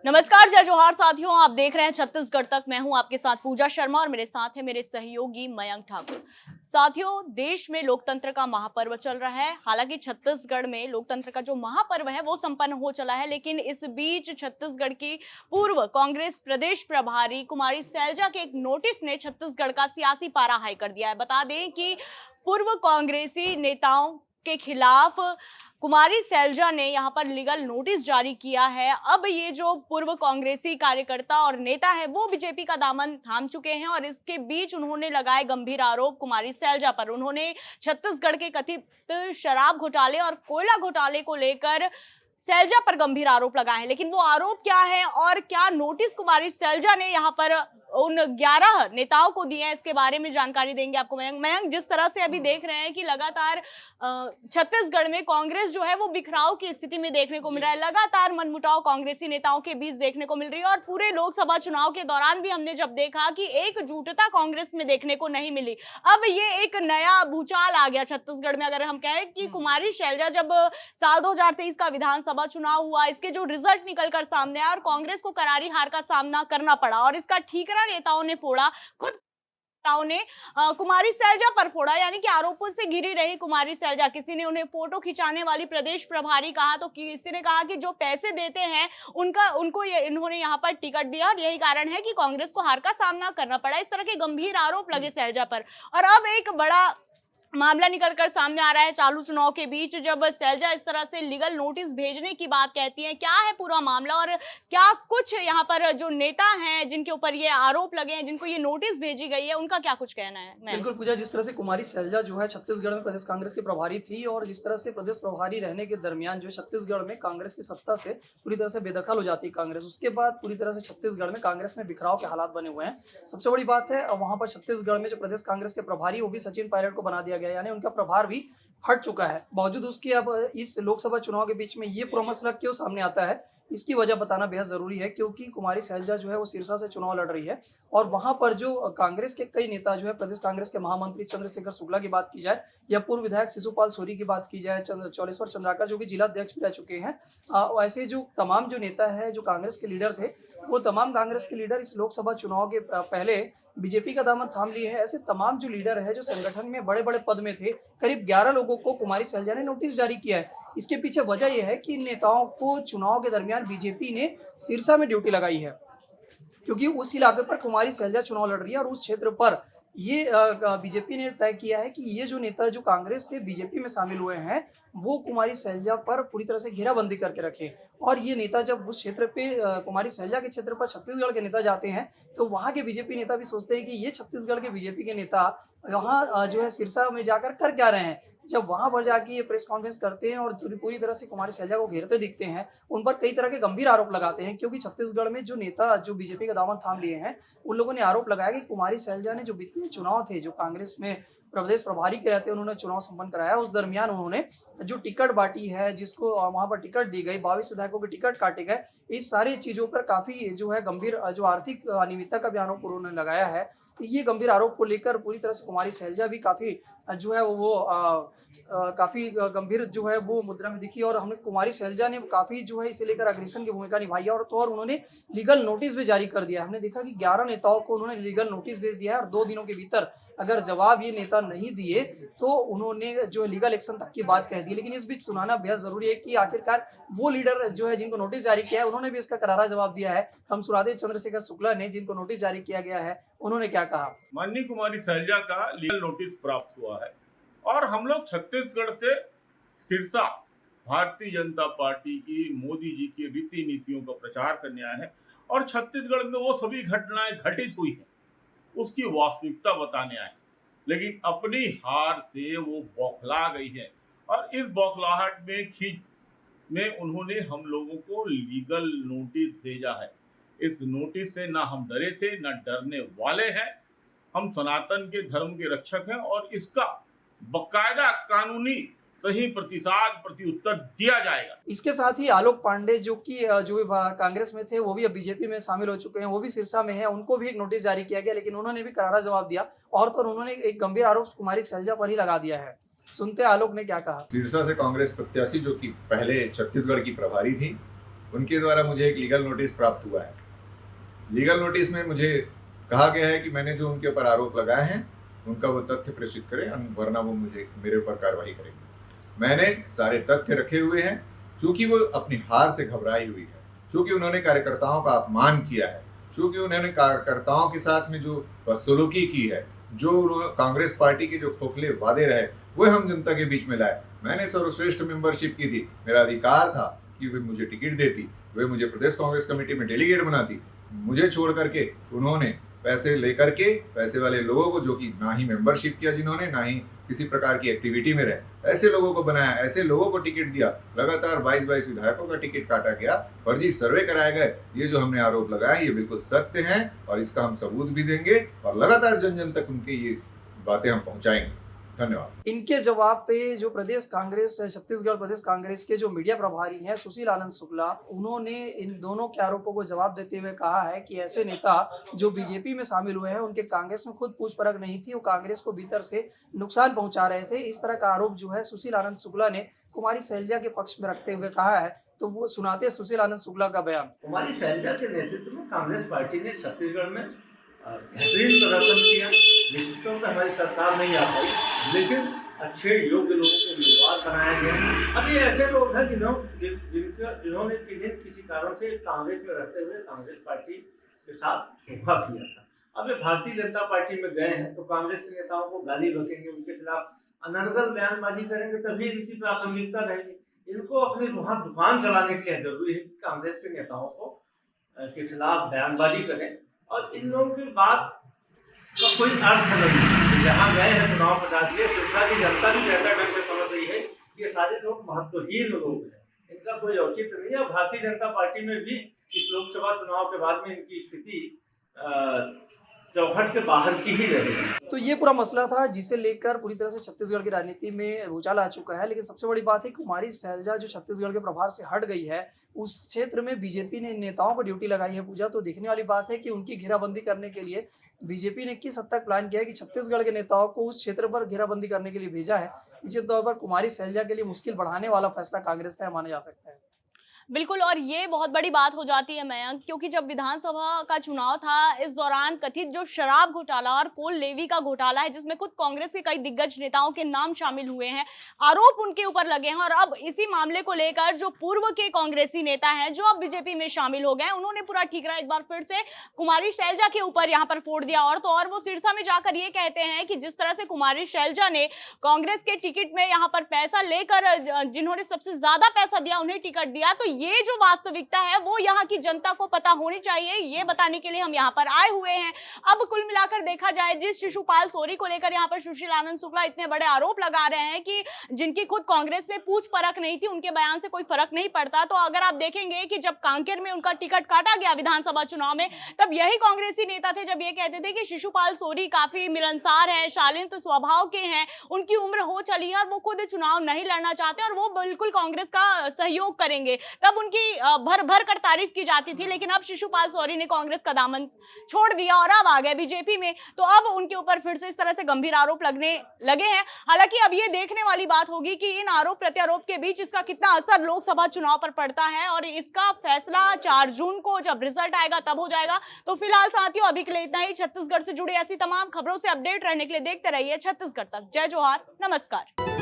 नमस्कार, जय जोहार साथियों। आप देख रहे हैं छत्तीसगढ़ तक। मैं हूं आपके साथ पूजा शर्मा और मेरे साथ है मेरे सहयोगी मयंक ठाकुर। साथियों, देश में लोकतंत्र का महापर्व चल रहा है। हालांकि छत्तीसगढ़ में लोकतंत्र का जो महापर्व है वो संपन्न हो चला है, लेकिन इस बीच छत्तीसगढ़ की पूर्व कांग्रेस प्रदेश प्रभारी कुमारी सैलजा के एक नोटिस ने छत्तीसगढ़ का सियासी पारा हाई कर दिया है। बता दें कि पूर्व कांग्रेसी नेताओं के खिलाफ कुमारी सैलजा ने यहां पर लीगल नोटिस जारी किया है। अब ये जो पूर्व कांग्रेसी कार्यकर्ता और नेता है वो बीजेपी का दामन थाम चुके हैं और इसके बीच उन्होंने लगाए गंभीर आरोप कुमारी सैलजा पर। उन्होंने छत्तीसगढ़ के कथित शराब घोटाले और कोयला घोटाले को लेकर सैलजा पर गंभीर आरोप लगाए हैं। लेकिन वो आरोप क्या है और क्या नोटिस कुमारी सैलजा ने यहाँ पर उन 11 नेताओं को दिए हैं, इसके बारे में जानकारी देंगे आपको मयंक। जिस तरह से अभी देख रहे हैं कि लगातार छत्तीसगढ़ में कांग्रेस जो है वो बिखराव की स्थिति में देखने को मिल रहा है। लगातार मनमुटाव कांग्रेसी नेताओं के बीच देखने को मिल रही है और पूरे लोकसभा चुनाव के दौरान भी हमने जब देखा कि एकजुटता कांग्रेस में देखने को नहीं मिली। अब ये एक नया भूचाल आ गया छत्तीसगढ़ में। अगर हम कहें कि कुमारी सैलजा जब साल 2023 का विधानसभा चुनाव हुआ, इसके जो रिजल्ट निकल कर सामने आया और कांग्रेस को करारी हार का सामना करना पड़ा और इसका ठीकरा नेताओं ने फोड़ा, खुद नेताओं ने कुमारी सैलजा पर फोड़ा। यानी कि आरोपों से घिरी रही कुमारी सैलजा। किसी ने उन्हें फोटो खिंचाने वाली प्रदेश प्रभारी कहा, तो किसी ने कहा कि जो पैसे देते हैं उनको इन्होंने यहाँ पर टिकट दिया और यही कारण है कि कांग्रेस को हार का सामना करना पड़ा। इस तरह के गंभीर आरोप लगे सैलजा पर। और अब एक बड़ा मामला निकलकर सामने आ रहा है चालू चुनाव के बीच, जब सैलजा इस तरह से लीगल नोटिस भेजने की बात कहती हैं। क्या है पूरा मामला और क्या कुछ यहाँ पर जो नेता हैं जिनके ऊपर ये आरोप लगे हैं, जिनको ये नोटिस भेजी गई है, उनका क्या कुछ कहना है? बिल्कुल पूजा, जिस तरह से कुमारी सैलजा जो है छत्तीसगढ़ में प्रदेश कांग्रेस की प्रभारी थी और जिस तरह से प्रदेश प्रभारी रहने के दरमियान जो है छत्तीसगढ़ में कांग्रेस की सत्ता से पूरी तरह से बेदखल हो जाती है कांग्रेस, उसके बाद पूरी तरह से छत्तीसगढ़ में कांग्रेस में बिखराव के हालात बने हुए हैं। सबसे बड़ी बात है वहां पर छत्तीसगढ़ में जो प्रदेश कांग्रेस के प्रभारी वो भी सचिन पायलट को बना दिया गया, यानी उनका प्रभार भी हट चुका है। बावजूद उसके अब इस लोकसभा चुनाव के बीच में ये पूरा मसला क्यों सामने आता है, इसकी वजह बताना बेहद जरूरी है, क्योंकि कुमारी सैलजा जो है वो सिरसा से चुनाव लड़ रही है और वहां पर जो कांग्रेस के कई नेता जो है, प्रदेश कांग्रेस के महामंत्री चंद्रशेखर शुक्ला की बात की जाए या पूर्व विधायक शिशुपाल सोरी की बात की जाए, चौलेश्वर चंद्राकर जो कि जिला अध्यक्ष भी रह चुके हैं, ऐसे जो तमाम जो नेता है जो कांग्रेस के लीडर थे, वो तमाम कांग्रेस के लीडर इस लोकसभा चुनाव के पहले बीजेपी का दामन थाम लिए हैं। ऐसे तमाम जो लीडर है जो संगठन में बड़े बड़े पद में थे, करीब 11 लोगों को कुमारी सैलजा ने नोटिस जारी किया है। इसके पीछे वजह यह है कि इन नेताओं को चुनाव के दरमियान बीजेपी ने सिरसा में ड्यूटी लगाई है, क्योंकि उस इलाके पर कुमारी सैलजा चुनाव लड़ रही है और उस क्षेत्र पर ये बीजेपी ने तय किया है कि ये जो नेता जो कांग्रेस से बीजेपी में शामिल हुए हैं वो कुमारी सैलजा पर पूरी तरह से घेराबंदी करके रखे। और ये नेता जब उस क्षेत्र पे कुमारी सैलजा के क्षेत्र पर छत्तीसगढ़ के नेता जाते हैं तो वहाँ के बीजेपी नेता भी सोचते हैं कि ये छत्तीसगढ़ के बीजेपी के नेता वहाँ जो है सिरसा में जाकर कर क्या रहे हैं। जब वहां पर जाके ये प्रेस कॉन्फ्रेंस करते हैं और पूरी तरह से कुमारी सैलजा को घेरते दिखते हैं, उन पर कई तरह के गंभीर आरोप लगाते हैं, क्योंकि छत्तीसगढ़ में जो नेता जो बीजेपी का दामन थाम लिए हैं उन लोगों ने आरोप लगाया कि कुमारी सैलजा ने जो बीते चुनाव थे जो कांग्रेस में प्रदेश प्रभारी के रहते उन्होंने चुनाव संपन्न कराया, उस दरमियान उन्होंने जो टिकट बांटी है, जिसको वहां पर टिकट दी गई, 22 विधायकों के टिकट काटे गए, इस सारी चीजों पर काफी जो है गंभीर जो आर्थिक अनियमितता का भी आरोप उन्होंने लगाया है। ये गंभीर आरोप को लेकर पूरी तरह से कुमारी सैलजा भी काफी जो है वो काफी गंभीर जो है वो मुद्रा में दिखी और हमने कुमारी सैलजा ने काफी जो है इसे लेकर अग्रेसन की भूमिका निभाई है और उन्होंने लीगल नोटिस भी जारी कर दिया। हमने देखा कि 11 नेताओं को उन्होंने लीगल नोटिस भेज दिया है और 2 दिनों के भीतर अगर जवाब ये नेता नहीं दिए तो उन्होंने जो लीगल एक्शन तक की बात कह दी। लेकिन इस बीच सुनाना बेहद जरूरी है कि आखिरकार वो लीडर जो है जिनको नोटिस जारी किया है उन्होंने भी इसका करारा जवाब दिया है। हम सुनाते चंद्रशेखर शुक्ला ने, जिनको नोटिस जारी किया गया है, उन्होंने क्या कहा। माननीय कुमारी सैलजा का लीगल नोटिस प्राप्त हुआ है और हम लोग छत्तीसगढ़ से सिरसा भारतीय जनता पार्टी की मोदी जी की रीति नीतियों का प्रचार करने आए हैं और छत्तीसगढ़ में वो सभी घटनाएं घटित हुई हैं उसकी वास्तविकता बताने आए, लेकिन अपनी हार से वो बौखला गई है और इस बौखलाहट में खींच में उन्होंने हम लोगों को लीगल नोटिस भेजा है। इस नोटिस से ना हम डरे थे ना डरने वाले हैं। हम सनातन के धर्म के रक्षक हैं और इसका बकायदा कानूनी सही प्रत्युत्तर दिया जाएगा। इसके साथ ही आलोक पांडे जो कि जो कांग्रेस में थे वो भी अब बीजेपी में शामिल हो चुके हैं, वो भी सिरसा में है, उनको भी एक नोटिस जारी किया गया, लेकिन उन्होंने भी करारा जवाब दिया और तो उन्होंने एक गंभीर आरोप कुमारी सैलजा पर ही लगा दिया है। सुनते आलोक ने क्या कहा। सिरसा से कांग्रेस प्रत्याशी जो कि पहले छत्तीसगढ़ की प्रभारी थी उनके द्वारा मुझे एक लीगल नोटिस प्राप्त हुआ है। लीगल नोटिस में मुझे कहा गया है कि मैंने जो उनके ऊपर आरोप लगाए हैं उनका वो तथ्य प्रेषित करें, वरना वो मेरे ऊपर कार्रवाई करेंगे। मैंने सारे तथ्य रखे हुए हैं। चूंकि वो अपनी हार से घबराई हुई है, चूंकि उन्होंने कार्यकर्ताओं का अपमान किया है, चूंकि उन्होंने कार्यकर्ताओं के साथ में जो बदसलूकी की है, जो कांग्रेस पार्टी के जो खोखले वादे रहे वो हम जनता के बीच में लाए। मैंने सर्वश्रेष्ठ मेंबरशिप की थी, मेरा अधिकार था कि वे मुझे टिकट देती, वे मुझे प्रदेश कांग्रेस कमेटी में डेलीगेट बनाती। मुझे छोड़ करके उन्होंने पैसे लेकर के, पैसे वाले लोगों को, जो कि ना ही मेंबरशिप किया जिन्होंने, ना ही किसी प्रकार की एक्टिविटी में रहे, ऐसे लोगों को बनाया, ऐसे लोगों को टिकट दिया। लगातार 22 विधायकों का टिकट काटा गया, फर्जी सर्वे कराए गए। ये जो हमने आरोप लगाए ये बिल्कुल सत्य हैं और इसका हम सबूत भी देंगे और लगातार जन जन तक उनके ये बातें हम पहुंचाएंगे। धन्यवाद। इनके जवाब पे जो प्रदेश कांग्रेस छत्तीसगढ़ प्रदेश कांग्रेस के जो मीडिया प्रभारी हैं सुशील आनंद शुक्ला, उन्होंने इन दोनों के आरोपों को जवाब देते हुए कहा है कि ऐसे नेता जो बीजेपी में शामिल हुए हैं उनके कांग्रेस में खुद पूछ परख नहीं थी, वो कांग्रेस को भीतर से नुकसान पहुंचा रहे थे। इस तरह का आरोप जो है सुशील आनंद शुक्ला ने कुमारी शैलजा के पक्ष में रखते हुए कहा है। तो वो सुनाते हैं सुशील आनंद शुक्ला का बयान। कुमारी शैलजा के नेतृत्व में कांग्रेस पार्टी ने छत्तीसगढ़ में बेहतरीन प्रदर्शन किया। निश्चित तौर पर हमारी सरकार नहीं आ पाई, लेकिन अच्छे योग्य लोगों को उम्मीदवार बनाया गया। अब ये ऐसे लोग हैं जिन्होंने किसी कारण से कांग्रेस में रहते हुए कांग्रेस पार्टी के साथ धोखा किया था। अब ये भारतीय जनता पार्टी में गए हैं तो कांग्रेस के नेताओं को गाली बकेंगे, उनके खिलाफ अनर्गल बयानबाजी करेंगे, तभी इनकी प्रासंगिकता रहेगी। इनको अपनी वहाँ दुकान चलाने के लिए जरूरी है कि कांग्रेस के नेताओं को के खिलाफ बयानबाजी करें और इन लोगों की बात का कोई अर्थ नहीं। जहाँ गए हैं चुनाव प्रचार के लिए, शिक्षा की जनता भी बेहतर ढंग से समझ रही है कि ये सारे लोग महत्वहीन लोग हैं, इनका कोई औचित्य नहीं है। भारतीय जनता पार्टी में भी इस लोकसभा चुनाव के बाद में इनकी स्थिति चौखट के बाहर की ही रहेगी। तो ये पूरा मसला था जिसे लेकर पूरी तरह से छत्तीसगढ़ की राजनीति में भूचाल आ चुका है। लेकिन सबसे बड़ी बात है कुमारी शैलजा जो छत्तीसगढ़ के प्रभार से हट गई है, उस क्षेत्र में बीजेपी ने नेताओं को ड्यूटी लगाई है। पूजा, तो देखने वाली बात है कि उनकी घेराबंदी करने के लिए बीजेपी ने किस हद तक प्लान किया है कि छत्तीसगढ़ के नेताओं को उस क्षेत्र पर घेराबंदी करने के लिए भेजा है। निश्चित तौर पर कुमारी शैलजा के लिए मुश्किल बढ़ाने वाला फैसला कांग्रेस का माना जा सकता है। बिल्कुल, और ये बहुत बड़ी बात हो जाती है मयंक, क्योंकि जब विधानसभा का चुनाव था इस दौरान कथित जो शराब घोटाला और कोल लेवी का घोटाला है जिसमें खुद कांग्रेस के कई दिग्गज नेताओं के नाम शामिल हुए हैं, आरोप उनके ऊपर लगे हैं। और अब इसी मामले को लेकर जो पूर्व के कांग्रेसी नेता हैं जो अब बीजेपी में शामिल हो गए हैं, उन्होंने पूरा ठीकरा एक बार फिर से कुमारी शैलजा के ऊपर यहाँ पर फोड़ दिया। और तो और वो सिरसा में जाकर ये कहते हैं कि जिस तरह से कुमारी शैलजा ने कांग्रेस के टिकट में यहाँ पर पैसा लेकर, जिन्होंने सबसे ज्यादा पैसा दिया उन्हें टिकट दिया, तो ये जो वास्तविकता है वो यहाँ की जनता को पता होनी चाहिए, ये बताने के लिए हम यहाँ पर आए हुए हैं। अब कुल मिलाकर देखा जाए, जिस शिशुपाल सोरी को लेकर यहाँ पर सुशील आनंद शुक्ला इतने बड़े आरोप लगा रहे हैं कि जिनकी खुद कांग्रेस में पूछ परख नहीं थी, उनके बयान से कोई फर्क नहीं पड़ता, तो अगर आप देखेंगे कि जब कांकेर में उनका टिकट काटा गया विधानसभा चुनाव में, तब यही कांग्रेसी नेता थे जब ये कहते थे कि शिशुपाल सोरी काफी मिलनसार है, शालीन स्वभाव के हैं, उनकी उम्र हो चली है और वो खुद चुनाव नहीं लड़ना चाहते और वो बिल्कुल कांग्रेस का सहयोग करेंगे। तब उनकी भर भर कर तारीफ की जाती थी। लेकिन अब शिशुपाल सोरी ने कांग्रेस का दामन छोड़ दिया और अब आ गए बीजेपी में, तो अब उनके ऊपर फिर से इस तरह से गंभीर आरोप लगने लगे हैं। हालांकि अब ये देखने वाली बात होगी कि इन आरोप प्रत्यारोप के बीच इसका कितना असर लोकसभा चुनाव पर पड़ता है और इसका फैसला 4 जून को जब रिजल्ट आएगा तब हो जाएगा। तो फिलहाल साथियों अभी के लिए इतना ही। छत्तीसगढ़ से जुड़ी ऐसी तमाम खबरों से अपडेट रहने के लिए देखते रहिए छत्तीसगढ़ तक। जय जोहार, नमस्कार।